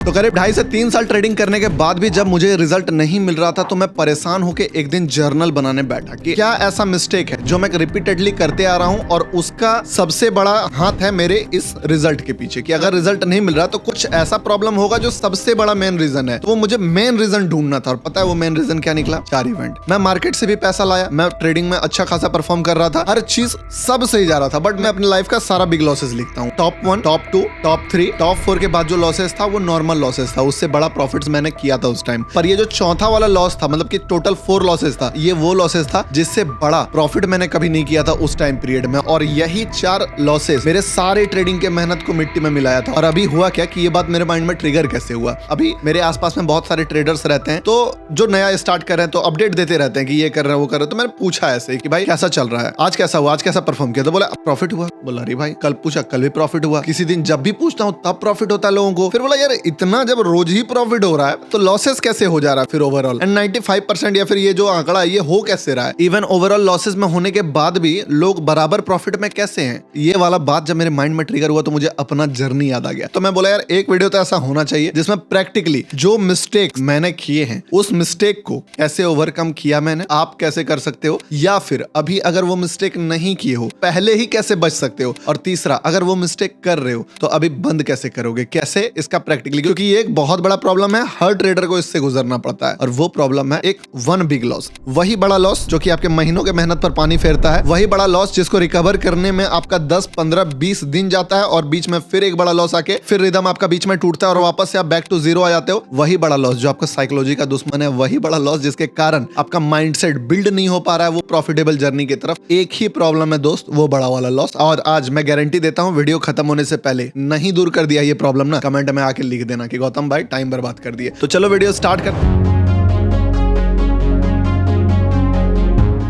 तो करीब 2.5 से 3 साल ट्रेडिंग करने के बाद भी जब मुझे रिजल्ट नहीं मिल रहा था तो मैं परेशान होकर एक दिन जर्नल बनाने बैठा कि क्या ऐसा मिस्टेक है जो मैं रिपीटेडली करते आ रहा हूं और उसका सबसे बड़ा हाथ है मेरे इस रिजल्ट के पीछे कि अगर रिजल्ट नहीं मिल रहा तो कुछ ऐसा प्रॉब्लम होगा जो सबसे बड़ा मेन रीजन है। तो वो मुझे मेन रीजन ढूंढना था और पता है वो मेन रीजन क्या निकला? 4 इवेंट। मैं मार्केट से भी पैसा लाया, मैं ट्रेडिंग में अच्छा खासा परफॉर्म कर रहा था, हर चीज सब सही जा रहा था, बट मैं अपनी लाइफ का सारा बिग लॉसेस लिखता हूँ। टॉप 1, टॉप 2, टॉप 3, टॉप 4 के बाद जो लॉसेस था वो नॉर्मल लॉसेस था, उससे बड़ा प्रॉफिट्स मैंने किया था उस टाइम। पर ये जो चौथा वाला लॉस था, मतलब कि टोटल 4 लॉसेस था, ये वो लॉसेस था जिससे बड़ा प्रॉफिट मैंने कभी नहीं किया था उस टाइम पीरियड में। और यही 4 लॉसेस मेरे सारे ट्रेडिंग के मेहनत को मिट्टी में मिलाया था। और अभी हुआ क्या कि ये बात मेरे माइंड में ट्रिगर कैसे हुआ? अभी मेरे आसपास में बहुत सारे ट्रेडर्स रहते हैं, तो जो नया स्टार्ट कर रहे हैं तो अपडेट देते रहते हैं कि ये कर रहे हैं वो कर रहे हैं। तो मैंने पूछा ऐसे कि भाई कैसा चल रहा है, आज कैसा हुआ, आज कैसा परफॉर्म किया? तो बोला प्रॉफिट हुआ। बोला अरे भाई कल पूछा, कल भी प्रॉफिट हुआ। किसी दिन जब भी पूछता हूँ तब प्रॉफिट होता है लोगों को। फिर बोला यार इतना जब रोज ही प्रॉफिट हो रहा है तो लॉसेस कैसे हो जा रहा है फिर ओवरऑल? एंड 95% या फिर ये जो आंकड़ा ये हो कैसे रहा है? इवन ओवरऑल लॉसेस में होने के बाद भी लोग बराबर प्रॉफिट में कैसे हैं? ये वाला बात जब मेरे माइंड में ट्रिगर हुआ तो मुझे अपना जर्नी याद आ गया। तो मैं बोला यार एक वीडियो तो ऐसा होना चाहिए जिसमें प्रैक्टिकली जो मिस्टेक मैंने किए हैं उस मिस्टेक को कैसे ओवरकम किया मैंने, आप कैसे कर सकते हो, या फिर अभी अगर वो मिस्टेक नहीं किए हो पहले ही कैसे बच सकते हो, और तीसरा अगर वो मिस्टेक कर रहे हो तो अभी बंद कैसे करोगे, कैसे इसका प्रैक्टिकली, क्योंकि ये एक बहुत बड़ा प्रॉब्लम है, हर ट्रेडर को इससे गुजरना पड़ता है। और वो प्रॉब्लम है एक वन बिग लॉस, वही बड़ा लॉस जो कि आपके महीनों के मेहनत पर पानी फेरता है, वही बड़ा लॉस जिसको रिकवर करने में आपका 10, 15, 20 दिन जाता है और बीच में फिर एक बड़ा लॉस आके फिर रिदम आपका बीच में टूटता है और वापस से आप बैक टू जीरो आ जाते हो। वही बड़ा लॉस जो आपका साइकोलॉजी का दुश्मन है, वही बड़ा लॉस जिसके कारण आपका माइंडसेट बिल्ड नहीं हो पा रहा है वो प्रॉफिटेबल जर्नी की तरफ। एक ही प्रॉब्लम है दोस्त, वो बड़ा वाला लॉस। और आज मैं गारंटी देता हूं वीडियो खत्म होने से पहले नहीं दूर कर दिया ये प्रॉब्लम ना, कमेंट में आके लिख देना कि गौतम भाई टाइम बर्बाद कर दिए। तो चलो वीडियो स्टार्ट कर।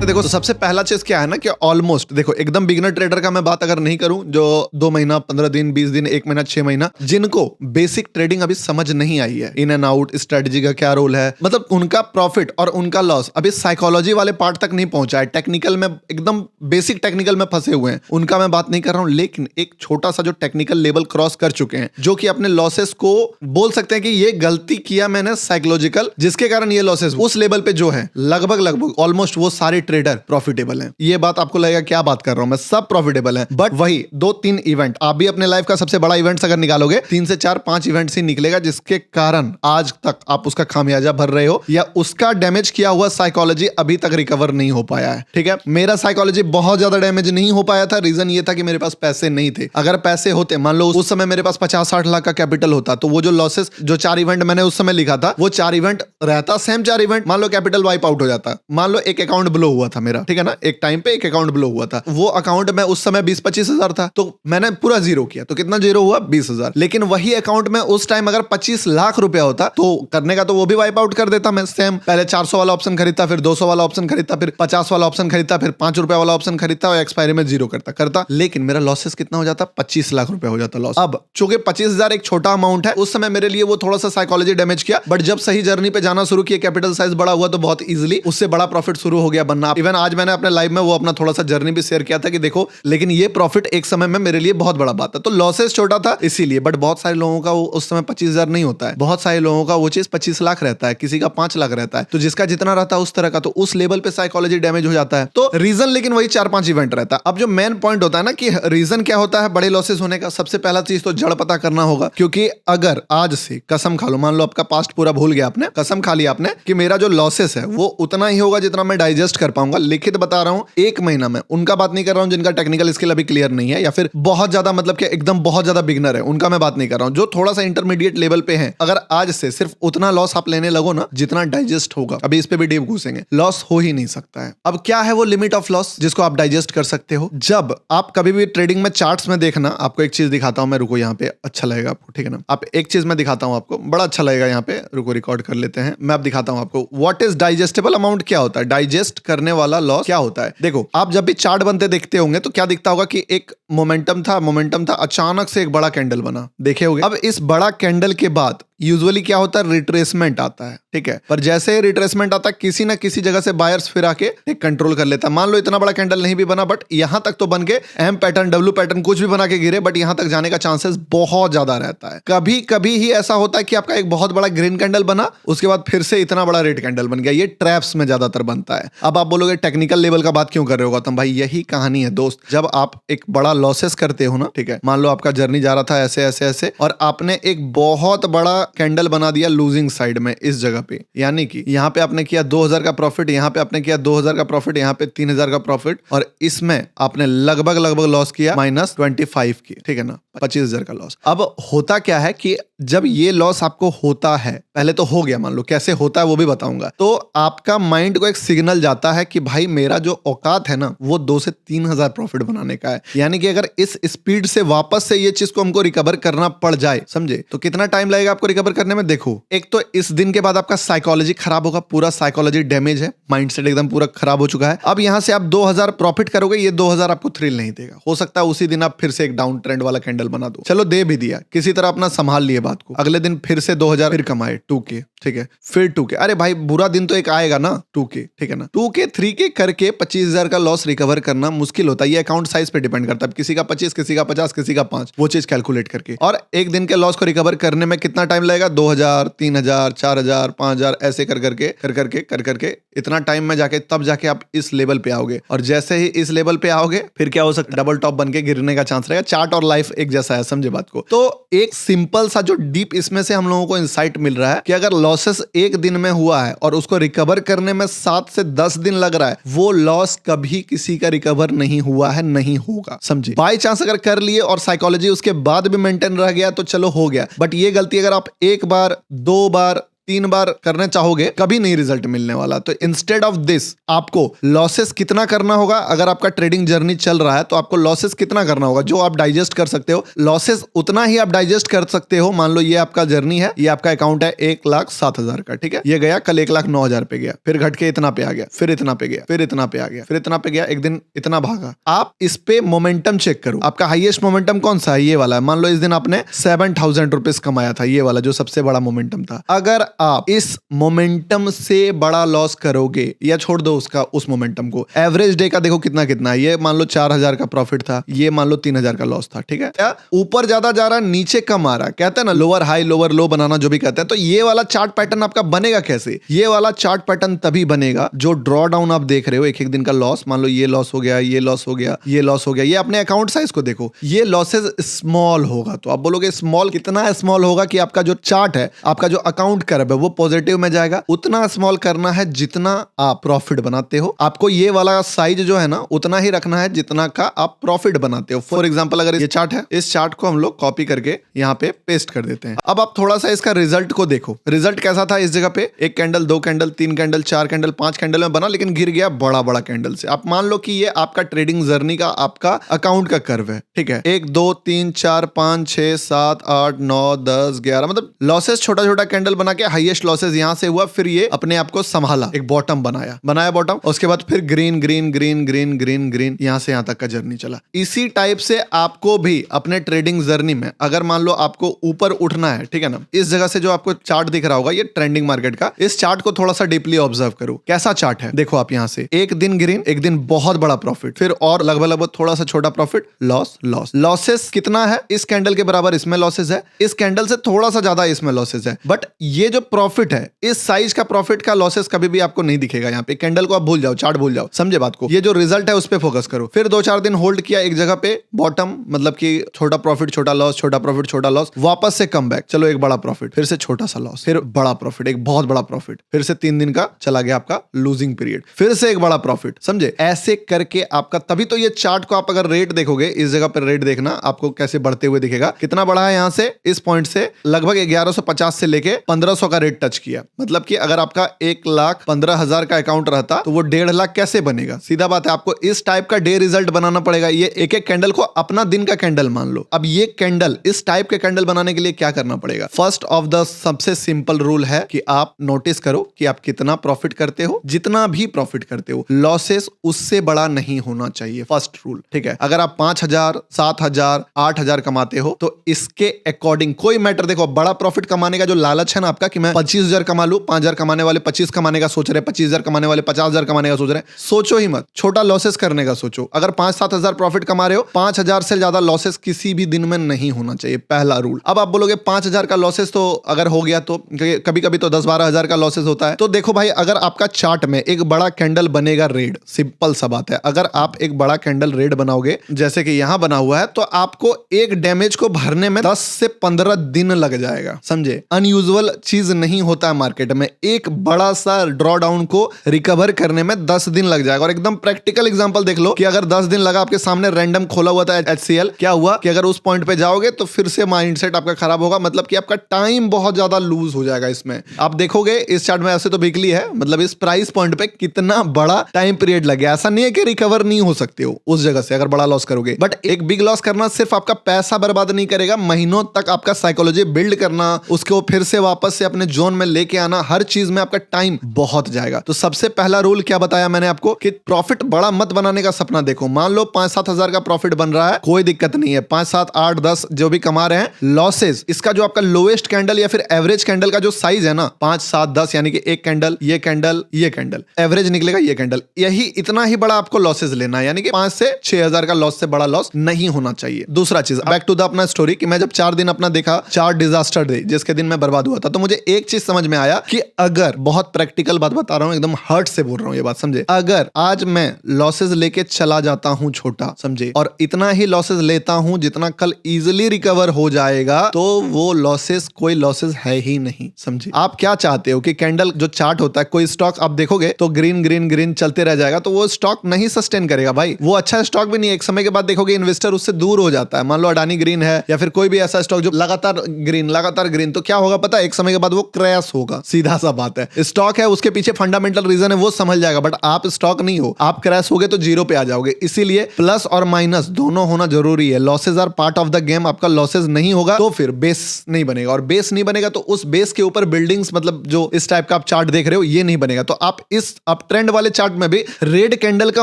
देखो तो सबसे पहला चीज क्या है ना कि ऑलमोस्ट देखो एकदम बिगिनर ट्रेडर का मैं बात अगर नहीं करूं जो 2 महीना 15 दिन 20 दिन 1 महीना 6 महीना जिनको बेसिक ट्रेडिंग अभी समझ नहीं आई है, इन एंड आउट स्ट्रेटजी का क्या रोल है, मतलब उनका प्रॉफिट और उनका लॉस अभी साइकोलॉजी वाले पार्ट तक नहीं पहुंचा है, टेक्निकल में एकदम बेसिक टेक्निकल में फंसे हुए हैं, उनका मैं बात नहीं कर रहा हूं। लेकिन एक छोटा सा जो टेक्निकल लेवल क्रॉस कर चुके हैं, जो कि अपने लॉसेस को बोल सकते हैं कि ये गलती किया मैंने साइकोलॉजिकल जिसके कारण ये लॉसेस, उस लेवल पे जो है लगभग ऑलमोस्ट वो सारे ट्रेडर प्रॉफिटेबल हैं। ये बात आपको लगेगा क्या बात कर रहा हूं मैं, सब प्रॉफिटेबल हैं, बट वही 2-3 इवेंट, आप भी अपने लाइफ का सबसे बड़ा इवेंट्स अगर निकालोगे 3 से 4-5 इवेंट्स ही निकलेगा जिसके कारण आज तक आप उसका खामियाजा भर रहे हो या उसका डैमेज किया हुआ साइकोलॉजी अभी तक रिकवर नहीं हो पाया है। ठीक है, मेरा साइकोलॉजी बहुत ज्यादा डैमेज नहीं हो पाया था, रीजन ये था कि मेरे पास पैसे नहीं थे। अगर पैसे होते, मान लो उस समय मेरे पास 50-60 लाख का कैपिटल होता, तो वो जो लॉसेस जो 4 इवेंट मैंने उस समय लिखा था वो 4 इवेंट रहता सेम 4 इवेंट, मान लो कैपिटल वाइप आउट हो जाता, मान लो एक अकाउंट ब्लो हुआ था मेरा, ठीक है ना, एक टाइम पे एक अकाउंट ब्लो हुआ था, वो अकाउंट में उस समय 20-25 हजार था, तो मैंने पूरा जीरो किया, तो कितना जीरो हुआ? 20,000। लेकिन वही अकाउंट में उस टाइम अगर 25 लाख रुपया होता तो करने का तो वो भी वाइप आउट कर देता मैं सेम, पहले 400 वाला ऑप्शन खरीदता, फिर 200 वाला ऑप्शन खरीदता, फिर 50 वाला ऑप्शन खरीदता, फिर 5 रुपए वाला ऑप्शन खरीदता और एक्सपायरी में जीरो करता। लेकिन मेरा लॉसेस कितना हो जाता? 25 लाख रुपया हो जाता लॉस। अब चूंकि 25,000 एक छोटा अमाउंट है, उस समय मेरे लिए वो थोड़ा सा साइकोलॉजी डैमेज किया, बट जब सही जर्नी पे जाना शुरू किया, कैपिटल साइज बड़ा हुआ तो बहुत इजीली उससे बड़ा प्रॉफिट शुरू हो गया बनना। इवन आज मैंने अपने लाइफ में वो अपना थोड़ा सा जर्नी भी शेयर किया था कि देखो, लेकिन ये प्रॉफिट एक समय में मेरे लिए बहुत बड़ा बात है। तो लॉसेस छोटा था इसीलिए, बट बहुत सारे लोगों का वो उस समय 25,000 नहीं होता है, बहुत सारे लोगों का वो चीज 25 लाख रहता है, किसी का 5 लाख रहता है, तो जिसका जितना रहता है उस तरह का, तो उस लेवल पे साइकोलॉजी डैमेज हो जाता है। तो रीजन लेकिन वही 4-5 इवेंट रहता है। अब जो मेन पॉइंट होता है ना कि रीजन क्या होता है बड़े लॉसेस होने का, सबसे पहला चीज तो जड़ पता करना होगा। क्योंकि अगर आज से कसम खा लो, मान लो आपका पास्ट पूरा भूल गया आपने, कसम खा लिया आपने कि मेरा जो लॉसेस है वो उतना ही होगा जितना मैं डाइजेस्ट कर पाऊंगा, लिखित बता रहा हूं 1 महीना में, उनका बात नहीं कर रहा हूं जिनका टेक्निकल स्किल अभी क्लियर नहीं है या फिर बहुत ज्यादा मतलब कि एकदम बहुत ज्यादा बिगनर है, उनका मैं बात नहीं कर रहा हूं, जो थोड़ा सा इंटरमीडिएट लेवल पे है। अगर आज से सिर्फ उतना लॉस आप लेने लगो ना जितना डाइजेस्ट होगा, अभी इस पे भी डीप घुसेंगे, लॉस हो ही नहीं सकता है। अब क्या है वो लिमिट ऑफ लॉस जिसको आप डाइजेस्ट कर सकते हो? जब आप कभी भी ट्रेडिंग में चार्ट्स में देखना, आपको एक चीज दिखाता हूं मैं, रुको यहाँ पे, अच्छा लगेगा आपको, ठीक है ना, आप एक चीज मैं दिखाता हूं आपको, बड़ा अच्छा लगेगा, यहाँ पे रुको रिकॉर्ड कर लेते हैं, मैं अब दिखाता हूं आपको व्हाट इज डाइजेस्टेबल अमाउंट क्या होता है, डाइजेस्ट करने वाला लॉस क्या होता है। देखो आप जब भी चार्ट बनते देखते होंगे तो क्या दिखता होगा कि एक मोमेंटम था, अचानक से एक बड़ा कैंडल बना, देखे होगे। अब इस बड़ा कैंडल के बाद यूजुअली क्या होता है, रिट्रेसमेंट आता है, ठीक है। पर जैसे ही रिट्रेसमेंट आता है, किसी ना किसी जगह से बायर्स फिर आके एक कंट्रोल कर लेता है। मान लो इतना बड़ा कैंडल नहीं भी बना, बट यहां तक तो बन के एम पैटर्न, डब्ल्यू पैटर्न कुछ भी बना के गिरे, बट यहां तक जाने का चांसेस बहुत ज्यादा रहता है। कभी कभी ही ऐसा होता है कि आपका एक बहुत बड़ा ग्रीन कैंडल बना, उसके बाद फिर से इतना बड़ा रेड कैंडल बन गया। ये ट्रैप्स में ज्यादातर बनता है। अब आप बोलोगे टेक्निकल लेवल का बात क्यों कर रहे हो गौतम भाई? यही कहानी है दोस्त। जब आप एक बड़ा लॉसेस करते हो ना, ठीक है, मान लो आपका जर्नी जा रहा था ऐसे ऐसे ऐसे, और आपने एक बहुत बड़ा कैंडल बना दिया लूजिंग साइड में इस जगह पे, यानी कि यहाँ पे आपने किया 2000 का प्रॉफिट, यहाँ पे आपने किया 2000 का प्रॉफिट, यहाँ पे 3000 का प्रॉफिट, और इसमें आपने लगभग लॉस किया -25 की, ठीक है ना, 25,000 का लॉस। अब होता क्या है कि जब ये लॉस आपको होता है, पहले तो हो गया, मान लो कैसे होता है वो भी बताऊंगा, तो आपका माइंड को एक सिग्नल जाता है कि भाई मेरा जो औकात है ना वो 2 से 3,000 प्रॉफिट बनाने का है। यानी कि अगर इस स्पीड से वापस से ये चीज को हमको रिकवर करना पड़ जाए, समझे, तो कितना टाइम लगेगा आपको रिकवर करने में? देखो, एक तो इस दिन के बाद आपका साइकोलॉजी खराब होगा, पूरा साइकोलॉजी डैमेज है, माइंडसेट एकदम पूरा खराब हो चुका है। अब यहां से आप 2000 प्रॉफिट करोगे, ये 2000 आपको थ्रिल नहीं देगा। हो सकता है उसी दिन आप फिर से एक डाउन ट्रेंड वाला कैंडल बना दो, चलो दे भी दिया, किसी तरह अपना संभाल लिए बात को, अगले दिन फिर से 2000 फिर कमाए 2K, ठीक है, फिर 2K। अरे भाई बुरा दिन तो एक आएगा ना, 2K, ठीक है ना, 2K 3K करके 25,000 का लॉस रिकवर करना मुश्किल होता है। ये अकाउंट साइज पे डिपेंड करता है, किसी का 25, किसी का 50, किसी का 5, वो चीज कैलकुलेट करके। और एक दिन के लॉस को रिकवर करने में कितना टाइम लगेगा? 2000, 3000, 4000, 5000 ऐसे कर करके इतना टाइम में जाके तब जाके आप इस लेवल पे आओगे। और जैसे ही इस लेवल पे आओगे, फिर क्या हो सकता है? डबल टॉप बन के गिरने का चांस रहेगा। चार्ट और लाइफ एक जैसा है, समझे बात को। तो एक सिंपल सा जो डीप इसमें से हम लोगों को इंसाइट मिल रहा है कि अगर लॉसेस एक दिन में हुआ है और उसको रिकवर करने में 7 से 10 दिन लग रहा है, वो लॉस कभी किसी का रिकवर नहीं हुआ है, नहीं होगा, समझे। बाय चांस अगर कर लिए और साइकोलॉजी उसके बाद भी मेंटेन रह गया तो चलो हो गया, बट ये गलती अगर आप एक बार, 2 बार, 3 बार करने चाहोगे, कभी नहीं रिजल्ट मिलने वाला। तो इंस्टेड ऑफ दिस आपको लॉसेस कितना करना होगा? अगर आपका ट्रेडिंग जर्नी चल रहा है तो आपको लॉसेस कितना करना होगा जो आप डाइजेस्ट कर सकते हो? लॉसेस उतना ही आप डाइजेस्ट कर सकते हो। मान लो ये आपका जर्नी है, ये आपका अकाउंट है 1,07,000 का, ठीक है, ये गया कल 1,09,000 पे गया, फिर घट के इतना पे आ गया, फिर इतना पे गया, फिर इतना पे आ गया, फिर इतना पे गया, एक दिन इतना भागा। आप इस पे मोमेंटम चेक करो, आपका हाईएस्ट मोमेंटम कौन सा है? ये वाला है। मान लो इस दिन आपने 7,000 रुपीज कमाया था, ये वाला जो सबसे बड़ा मोमेंटम था। अगर आप इस मोमेंटम से बड़ा लॉस करोगे, या छोड़ दो उसका, उस मोमेंटम को, एवरेज डे का देखो कितना कितना है। ये मान लो 4,000 का प्रॉफिट था, ये मान लो 3,000 का लॉस था, ठीक है। क्या ऊपर ज्यादा जा रहा है, नीचे कम आ रहा है, कहते हैं ना लोअर हाई लोअर लो बनाना, जो भी कहते हैं। तो ये वाला चार्ट पैटर्न आपका बनेगा कैसे? ये वाला चार्ट पैटर्न तभी बनेगा जो ड्रॉ डाउन आप देख रहे हो, एक एक दिन का लॉस, मान लो ये लॉस हो गया, ये लॉस हो गया, ये लॉस हो गया। ये अपने अकाउंट साइज को देखो, ये लॉसेस स्मॉल होगा। तो आप बोलोगे स्मॉल, कितना स्मॉल होगा कि आपका जो चार्ट है, आपका जो अकाउंट कर्व है वो पॉजिटिव में जाएगा। उतना स्मॉल करना है जितना आप प्रॉफिट बनाते हो। आपको ये वाला साइज जो है ना उतना ही रखना है जितना का आप प्रॉफिट बनाते हो। फॉर एग्जांपल अगर ये चार्ट है, इस चार्ट को हम लोग कॉपी करके यहाँ पे पेस्ट कर देते हैं। अब आप थोड़ा सा इसका रिजल्ट को देखो, रिजल्ट कैसा था इस जगह पे? 1 candle, 2 candle, 3 candle, 4 candle, 5 candle में बना, लेकिन गिर गया बड़ा बड़ा कैंडल से। आप मान लो कि ये आपका ट्रेडिंग जर्नी का, आपका अकाउंट का कर्व है, ठीक है। 1 2 3 4 5 6 7 8 9 10 11, मतलब लॉसेस छोटा छोटा कैंडल बना के हाईएस्ट लॉसेस यहां से हुआ। फिर ये अपने आप को संभाला, एक बॉटम बनाया बॉटम, उसके बाद फिर green green green green green green, यहां से यहां तक का जर्नी चला। इसी टाइप से आपको भी अपने ट्रेडिंग जर्नी में, अगर मान लो आपको ऊपर उठना है, ठीक है ना, इस जगह से जो आपको चार्ट दिख रहा होगा, ये ट्रेंडिंग मार्केट का, इस चार्ट को थोड़ा सा डीपली ऑब्जर्व करो। कैसा चार्ट है देखो आप, यहां से एक दिन ग्रीन, एक दिन बहुत बड़ा प्रॉफिट, फिर और लगभग थोड़ा सा छोटा प्रॉफिट, लॉस लॉस। लॉसेस कितना है? इस कैंडल के बराबर इसमें लॉसेस है, इस कैंडल से थोड़ा सा ज्यादा इसमें लॉसेस है। बट ये जो प्रॉफिट है, इस साइज का प्रॉफिट का लॉसेस कभी भी आपको नहीं दिखेगा। यहाँ पे कैंडल को आप भूल जाओ, चार्ट भूल जाओ, समझे बात को। ये जो रिजल्ट है उस पे फोकस करो। फिर 2-4 दिन होल्ड किया एक जगह पे, बॉटम, मतलब कि छोटा प्रॉफिट छोटा लॉस, छोटा प्रॉफिट छोटा लॉस, वापस से कम बैक, चलो एक बड़ा प्रॉफिट, फिर से छोटा सा लॉस, फिर बड़ा प्रॉफिट, एक बहुत बड़ा प्रॉफिट, फिर से 3 दिन का चला गया आपका लूजिंग पीरियड, फिर से एक बड़ा प्रॉफिट, समझे। ऐसे करके आपका, तभी तो ये चार्ट को आप अगर रेट देखोगे, इस जगह पर रेट देखना आपको कैसे बढ़ते हुए दिखेगा। कितना बढ़ा है यहाँ से, इस पॉइंट से लगभग 1150 से लेके 1500 का रेट टच किया। मतलब कि अगर आपका 1,15,000 का अकाउंट रहता तो वो 1.5 लाख कैसे बनेगा? सीधा बात है, आपको इस टाइप का डे रिजल्ट बनाना पड़ेगा। ये एक एक कैंडल को अपना दिन का कैंडल मान लो। अब ये कैंडल, इस टाइप के कैंडल बनाने के लिए क्या करना पड़ेगा? फर्स्ट ऑफ द सबसे सिंपल रूल है कि आप नोटिस करो कि आप कितना प्रॉफिट करते हो। जितना भी प्रॉफिट करते हो, लॉसेस उससे बड़ा नहीं होना चाहिए। फर्स्ट रूल, ठीक है? अगर आप 5,000, 7,000, 8,000 कमाते हो तो इसके अकॉर्डिंग कोई मैटर, देखो बड़ा प्रॉफिट कमाने का जो लालच है ना आपका कि मैं 25,000 कमा लूं, 5,000 कमाने वाले 25 कमाने का सोच रहे, 25,000 कमाने वाले 50,000 कमाने का सोच रहे, सोचो ही मत। छोटा लॉसेस करने का सोचो। अगर 5-7,000 प्रॉफिट कमा रहे हो, 5,000 से ज्यादा लॉसेस किसी भी दिन में नहीं होना चाहिए, पहला रूल। अब आप बोलोगे 5,000 का लॉसेस तो अगर हो गया तो कभी कभी तो 10-12,000 का लॉसेस होता है। तो देखो भाई, अगर आपका चार्ट में एक बड़ा कैंडल बनेगा रेड, सिंपल सा बात है, अगर आप एक बड़ा कैंडल रेड बनाओगे जैसे कि यहां बना हुआ है, तो आपको एक डैमेज को भरने में 10 से 15 दिन लग जाएगा। समझे? अनयूजुअल चीज नहीं होता है मार्केट में। एक बड़ा सा ड्रॉ डाउन को रिकवर करने में 10 दिन लग जाएगा। और एकदम प्रैक्टिकल एग्जांपल देख लो कि अगर 10 दिन लगा, आपके सामने रैंडम खोला हुआ था HCL, क्या हुआ कि अगर उस पॉइंट पे जाओगे तो फिर से माइंडसेट आपका खराब होगा। मतलब कि आपका टाइम बहुत ज्यादा लूज हो जाएगा। इसमें आप देखोगे इस चार्ट में, ऐसे तो वीकली है, मतलब इस प्राइस पॉइंट पे कितना बड़ा टाइम पीरियड लग गया। ऐसा नहीं है कि रिकवर नहीं हो सकते हो उस जगह से अगर बड़ा लॉस करोगे। बट एक बिग लॉस करना सिर्फ आपका पैसा बर्बाद नहीं करेगा, महीनों तक आपका साइकोलॉजी बिल्ड करना, उसको फिर से वापस से अपने जोन में लेके आना, हर चीज में आपका टाइम बहुत जाएगा। तो सबसे पहला रूल क्या बताया मैंने आपको कि प्रॉफिट बड़ा मत बनाने का सपना देखो। मान लो 5-7 हजार का प्रॉफिट बन रहा है, कोई दिक्कत नहीं है। 5, 7, 8, 10 जो भी कमा रहे हैं, लॉसेस इसका जो आपका लोएस्ट कैंडल या फिर एवरेज कैंडल का जो साइज है ना, 5, 7, 10, यानी कि एक कैंडल, ये कैंडल, ये कैंडल, एवरेज निकलेगा ये कैंडल, यही इतना ही बड़ा आपको लॉसेस लेना है। यानी कि 5 से 6,000 का लॉस से बड़ा लॉस नहीं होना चाहिए। दूसरा चीज, बैक टू द अपना स्टोरी, कि मैं जब 4 दिन अपना देखा, 4 डिजास्टर डे जिसके दिन मैं बर्बाद हुआ था, तो मुझे एक चीज समझ में आया कि अगर, बहुत प्रैक्टिकल बात बता रहा हूं, एकदम हर्ट से बोल रहा हूं ये बात, समझे? अगर आज मैं लॉसेस लेके चला जाता हूं छोटा, समझे, और इतना ही लॉसेस लेता हूं जितना कल इजिली रिकवर हो जाएगा, तो वो लॉसेस कोई लॉसेस है ही नहीं। समझे? आप क्या चाहते हो कि कैंडल जो चार्ट होता है, कोई स्टॉक आप देखोगे तो ग्रीन ग्रीन ग्रीन चलते रह जाएगा, तो वो स्टॉक नहीं सस्टेन करेगा भाई। वो अच्छा स्टॉक भी नहीं है। एक समय के बाद देखोगे इन्वेस्टर उससे दूर हो जाता है। मान लो अडानी ग्रीन है या फिर कोई भी ऐसा स्टॉक जो लगातार ग्रीन, तो क्या होगा पता है? एक समय के बाद वो क्रैश होगा। सीधा सा बात है। स्टॉक है, उसके पीछे फंडामेंटल रीजन है, वो समझ जाएगा। बट आप स्टॉक नहीं हो, आप क्रैश होगे तो जीरो पे आ जाओगे। इसीलिए प्लस और माइनस दोनों होना जरूरी है। Losses are part of the game. आपका लॉसेज नहीं होगा तो फिर बेस नहीं बनेगा, और बेस नहीं बनेगा तो उस बेस के ऊपर बिल्डिंग्स, मतलब जो इस टाइप का आप चार्ट देख रहे हो, ये नहीं बनेगा। तो आप इस अप ट्रेंड वाले चार्ट में भी रेड कैंडल का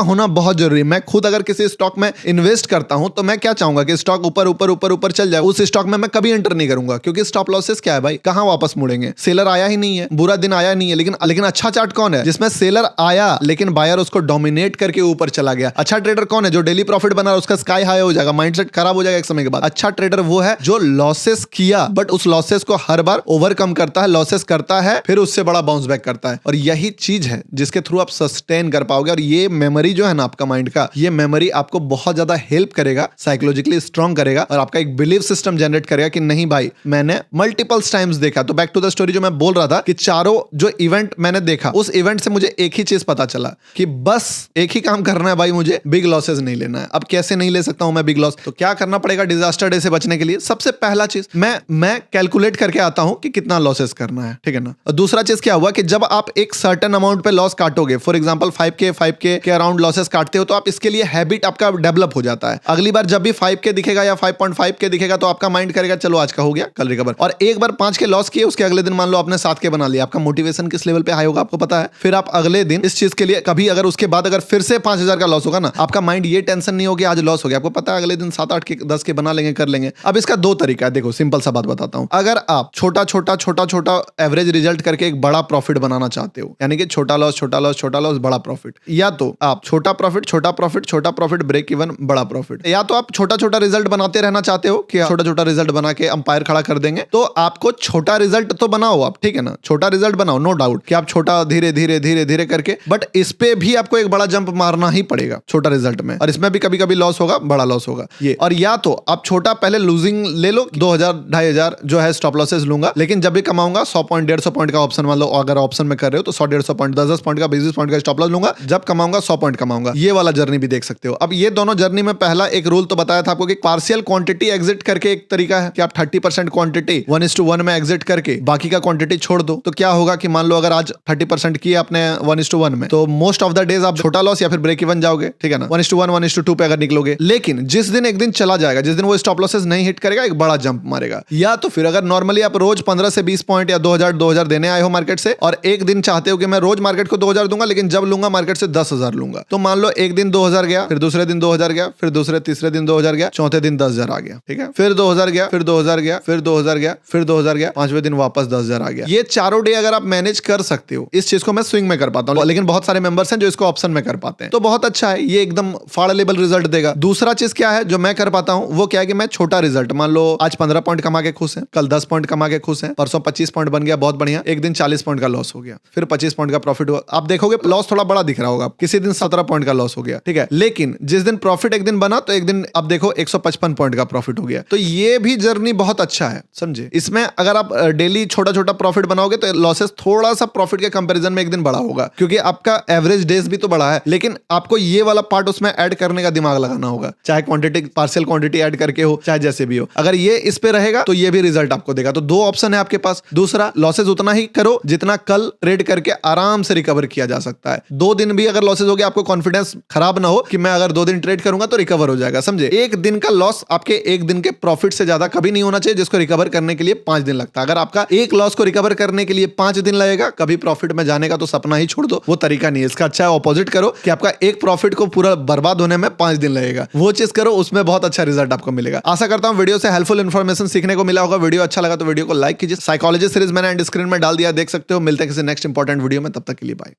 होना बहुत जरूरी है। मैं खुद अगर किसी स्टॉक में इन्वेस्ट करता हूं तो मैं क्या चाहूंगा कि स्टॉक ऊपर ऊपर ऊपर ऊपर चल जाए। उस स्टॉक में मैं कभी एंटर नहीं करूंगा, क्योंकि स्टॉप लॉसेस क्या है भाई, कहां वापस मुड़ेंगे? सेलर आया ही नहीं है, बुरा दिन आया नहीं है। लेकिन अच्छा चार्ट कौन है जिसमें सेलर आया लेकिन बायर उसको डोमिनेट करके ऊपर चला गया? अच्छा ट्रेडर कौन है? जो डेली प्रॉफिट बना रहा है, उसका स्काई हाई हो जाएगा, माइंडसेट खराब हो जाएगा एक समय के बाद। अच्छा ट्रेडर वो है जो लॉसेस किया बट उस लॉसेस को हर बार ओवरकम करता है, लॉसेस करता है, फिर उससे बड़ा बाउंस बैक करता है। और यही चीज है जिसके थ्रू आप सस्टेन कर पाओगे। और ये मेमोरी जो है ना आपका माइंड का, ये मेमोरी आपको बहुत ज्यादा हेल्प करेगा, साइकोलॉजिकली स्ट्रांग करेगा, और आपका एक बिलीफ सिस्टम जनरेट करेगा कि नहीं भाई, मैंने मल्टीपल्स टाइम्स देखा। तो बैक टू द स्टोरी, जो मैं बोल रहा था कि चारों जो इवेंट मैंने देखा, उस इवेंट से मुझे एक ही चीज पता चला कि बस एक ही काम करना है भाई, मुझे बिग लॉसेस नहीं लेना है। अब कैसे नहीं ले सकता हूं मैं बिग लॉस? तो क्या करना पड़ेगा डिजास्टर डे से बचने के लिए? सबसे पहला चीज, मैं कैलकुलेट करके आता हूं कि कितना लॉसेस करना है, ठीक है ना। और दूसरा चीज क्या हुआ कि जब आप एक सर्टेन अमाउंट पे लॉस काटोगे, फॉर एग्जांपल 5K के अराउंड लॉसेस काटते हो, तो आप इसके लिए हैबिट आपका डेवलप हो जाता है। अगली बार जब भी 5K दिखेगा या 5.5K दिखेगा तो आपका माइंड करेगा चलो आज का हो गया, कल रिकवर। और एक बार 5K लॉस किए, उसके अगले दिन मान लो आपने 7K बना लिया, आपका मोटिवेशन किस लेवल पे हाई होगा आपको पता है। फिर आप अगले दिन इस चीज के लिए कभी अगर उसके बाद अगर फिर से 5,000 का लॉस होगा ना, आपका माइंड ये टेंशन नहीं होगी आज लॉस हो गया, आपको पता है अगले दिन 7-8K 10K बना लेंगे, कर लेंगे। अब इसका 2 तरीका है। देखो सिंपल सा बात बताता हूं। अगर आप छोटा छोटा एवरेज रिजल्ट करके एक बड़ा प्रॉफिट बनाना चाहते हो, यानी कि छोटा लॉस बड़ा प्रॉफिट, या तो आप छोटा प्रॉफिट ब्रेक इवन बड़ा प्रॉफिट, या तो आप छोटा रिजल्ट बनाते रहना चाहते हो कि छोटा रिजल्ट बना के अंपायर खड़ा कर देंगे, तो आपको छोटा रिजल्ट तो बनाओ आप, ठीक है ना, छोटा रिजल्ट बनाओ, नो डाउट कि आप छोटा धीरे करके, बट इस पे भी आपको एक बड़ा जंप मारना ही पड़ेगा छोटा रिजल्ट में, और इसमें भी कभी लॉस होगा, बड़ा लॉस होगा ये। और या तो आप छोटा पहले लूजिंग ले लो, 2,000-2,500 जो है स्टॉप लॉसेस लूंगा, लेकिन जब भी कमाऊंगा 100 पॉइंट 150 पॉइंट का ऑप्शन, मान लो अगर ऑप्शन में कर रहे हो तो 100-150 पॉइंट, 10-10 पॉइंट का 20 पॉइंट का स्टॉप लॉस लूंगा, जब कमाऊंगा 100 पॉइंट कमाऊंगा। ये वाला जर्नी भी देख सकते हो। अब ये दोनों जर्नी में पहला एक रूल तो बताया था आपको कि पार्शियल क्वांटिटी एग्जिट करके एक तरीका है कि आप 30% क्वांटिटी 1:1 में एग्जिट करके बाकी का क्वांटिटी छोड़ दो, तो क्या होगा कि मान लो अगर आज 30% किया आपने 1:1 में, तो मोस्ट ऑफ द डेज आप छोटा लॉस या फिर ब्रेक इवन जाओगे, ठीक है ना, 1:1 1:2 पे अगर निकलोगे। लेकिन जिस दिन एक दिन चला जाएगा, जिस दिन वो स्टॉप लॉसेस नहीं हिट करेगा, एक बड़ा जंप मारेगा। या तो फिर अगर नॉर्मली आप रोज 15 से 20 पॉइंट या 2000 देने आए हो मार्केट से, और एक दिन चाहते हो कि मैं रोज मार्केट को 2000 दूंगा, लेकिन जब लूंगा मार्केट से 10,000 लूंगा, तो मान लो एक दिन 2000 गया, फिर दूसरे दिन 2000 गया, फिर दूसरे तीसरे दिन 2000 गया, चौथे दिन 10,000 आ गया, ठीक है, फिर 2000 गया, फिर 2000 गया, फिर 2000 गया, फिर 2000 गया, पांचवें दिन वापस 10,000 आ गया। ये चारों डे अगर आप मैनेज कर सकते हो, इस चीज को मैं स्विंग में कर पाता हूं, लेकिन बहुत सारे मेंबर्स हैं जो इसको ऑप्शन में कर पाते हैं, तो बहुत अच्छा है, ये एकदम फाड़ लेवल रिजल्ट देगा। दूसरा चीज क्या है जो मैं कर पाता हूं, वो क्या है कि मैं छोटा रिजल्ट, मान लो आज 15 पॉइंट कमा के खुश है, कल 10 पॉइंट कमा के खुश है, परसों 25 पॉइंट बन गया, बहुत बढ़िया, एक दिन 40 पॉइंट का लॉस हो गया, फिर 25 पॉइंट का प्रॉफिट हुआ। आप देखोगे लॉस थोड़ा बड़ा दिख रहा होगा, किसी दिन 17 पॉइंट का लॉस हो गया, ठीक है, लेकिन जिस दिन प्रॉफिट एक दिन बना, तो एक दिन आप देखो 155 पॉइंट का प्रॉफिट हो गया। तो ये भी जर्नी बहुत अच्छा है, समझे। इसमें अगर आप डेली छोटा छोटा प्रॉफिट बनाओगे, तो लॉसेस थोड़ा सा प्रॉफिट के कंपैरिजन में एक दिन बड़ा होगा, क्योंकि आपका एवरेज डेज भी तो बड़ा है, लेकिन आपको ये वाला पार्ट उसमें ऐड करने का दिमाग लगाना होगा, चाहे क्वांटिटी पार्शियल क्वांटिटी ऐड करके हो, चाहे जैसे भी हो। अगर ये इस पे रहेगा तो ये भी रिजल्ट आपको देगा। तो दो ऑप्शन है आपके पास। दूसरा, लॉसेस उतना ही करो जितना कल ट्रेड करके आराम से रिकवर किया जा सकता है। 2 दिन भी अगर लॉसेस हो गया, आपको कॉन्फिडेंस खराब ना हो कि मैं अगर 2 दिन ट्रेड करूंगा तो रिकवर हो जाएगा, समझे। एक दिन का लॉस आपके एक दिन के प्रॉफिट से ज्यादा कभी नहीं होना चाहिए, जिसको रिकवर करने के लिए 5 दिन लगता है। अगर आपका एक लॉस को रिकवर करने के लिए 5 दिन लगेगा, कभी प्रॉफिट में जाने का तो सपना ही छोड़ दो, वो तरीका नहीं है। इसका अच्छा है ऑपोजिट करो कि आपका एक प्रॉफिट को पूरा बर्बाद होने में 5 दिन लगेगा, वो चीज करो, उसमें बहुत अच्छा रिजल्ट आपको मिलेगा। आशा करता हूं वीडियो से हेल्पफुल इन्फॉर्मेशन सीखने को मिला होगा। वीडियो अच्छा लगा तो वीडियो को लाइक कीजिए। साइकोलॉजी सीरीज मैंने एंड स्क्रीन में डाल दिया, देख सकते हो। मिलते हैं किसी नेक्स्ट इंपॉर्टेंट वीडियो में, तब तक के लिए बाय।